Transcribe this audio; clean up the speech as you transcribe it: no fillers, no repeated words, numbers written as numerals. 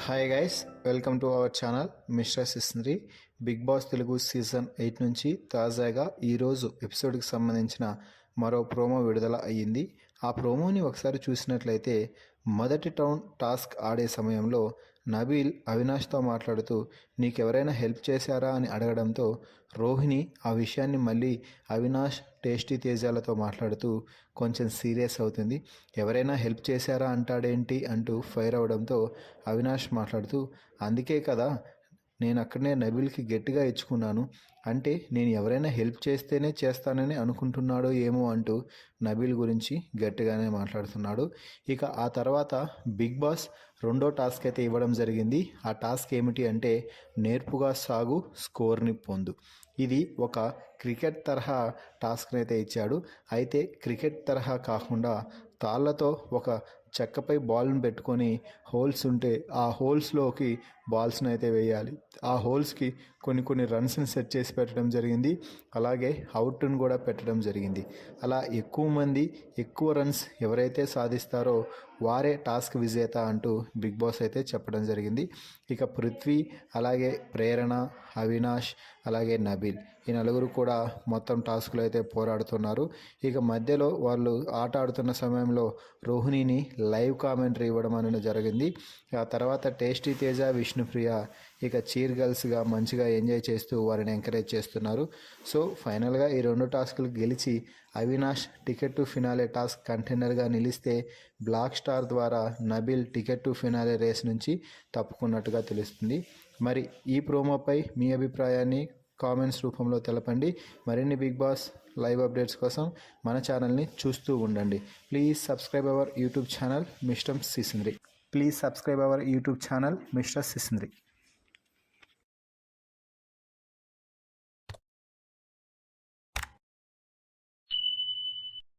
Hi guys, welcome to our channel mister సిస్నరీ. Big boss Telugu season 8 నుంచి తాజాగా ఈరోజు ఎపిసోడ్కి సంబంధించిన మరో ప్రోమో విడుదల అయ్యింది. ఆ ప్రోమోని ఒకసారి చూసినట్లయితే మొదటి టాస్క్ ఆడే సమయంలో నబీల్ అవినాష్తో మాట్లాడుతూ నీకెవరైనా హెల్ప్ చేశారా అని అడగడంతో రోహిణి ఆ విషయాన్ని మళ్ళీ అవినాష్ టేస్టీ తేజాలతో మాట్లాడుతూ కొంచెం సీరియస్ అవుతుంది. ఎవరైనా హెల్ప్ చేశారా అంటాడేంటి అంటూ ఫైర్ అవడంతో అవినాష్ మాట్లాడుతూ అందుకే కదా నేను అక్కడనే నబీల్కి గట్టిగా ఇచ్చుకున్నాను, అంటే నేను ఎవరైనా హెల్ప్ చేస్తేనే చేస్తానని అనుకుంటున్నాడో ఏమో అంటూ నబీల్ గురించి గట్టిగానే మాట్లాడుతున్నాడు. ఇక ఆ తర్వాత బిగ్ బాస్ రెండో టాస్క్ అయితే ఇవ్వడం జరిగింది. ఆ టాస్క్ ఏమిటి అంటే నేర్పుగా సాగు, స్కోర్ని పొందు. ఇది ఒక క్రికెట్ తరహా టాస్క్ని అయితే ఇచ్చాడు. అయితే క్రికెట్ తరహా కాకుండా తాళ్ళతో ఒక చెక్కపై బాల్ని పెట్టుకొని హోల్స్ ఉంటే ఆ హోల్స్లోకి బాల్స్ని అయితే వేయాలి. ఆ హోల్స్కి కొన్ని రన్స్ని సెట్ చేసి పెట్టడం జరిగింది. అలాగే అవుట్ను కూడా పెట్టడం జరిగింది. అలా ఎక్కువ మంది ఎక్కువ రన్స్ ఎవరైతే సాధిస్తారో వారే టాస్క్ విజేత అంటూ బిగ్ బాస్ అయితే చెప్పడం జరిగింది. ఇక పృథ్వీ, అలాగే ప్రేరణ, అవినాష్, అలాగే నబీల్ ఈ నలుగురు కూడా మొత్తం టాస్క్లో అయితే పోరాడుతున్నారు. ఇక మధ్యలో వాళ్ళు ఆట ఆడుతున్న సమయంలో రోహిణిని లైవ్ కామెంటరీ ఇవ్వడం అనేది జరిగింది. ఆ తర్వాత టేస్టీ తేజ, విష్ణుప్రియ ఇక చీర్ గర్ల్స్గా మంచిగా ఎంజాయ్ చేస్తూ వారిని ఎంకరేజ్ చేస్తున్నారు. సో ఫైనల్గా ఈ రెండు టాస్కులు గెలిచి Avinash ticket to finale task కంటెండర్గా నిలిస్తే బ్లాక్ స్టార్ ద్వారా Nabeel ticket to finale race నుంచి తప్పుకున్నట్టుగా తెలుస్తుంది. మరి ఈ ప్రోమోపై మీ అభిప్రాయాన్ని కామెంట్స్ రూపంలో తెలపండి. మరిన్ని బిగ్ బాస్ లైవ్ అప్డేట్స్ కోసం మన ఛానల్ని చూస్తూ ఉండండి. Please subscribe our YouTube channel mister సిస్నరీ.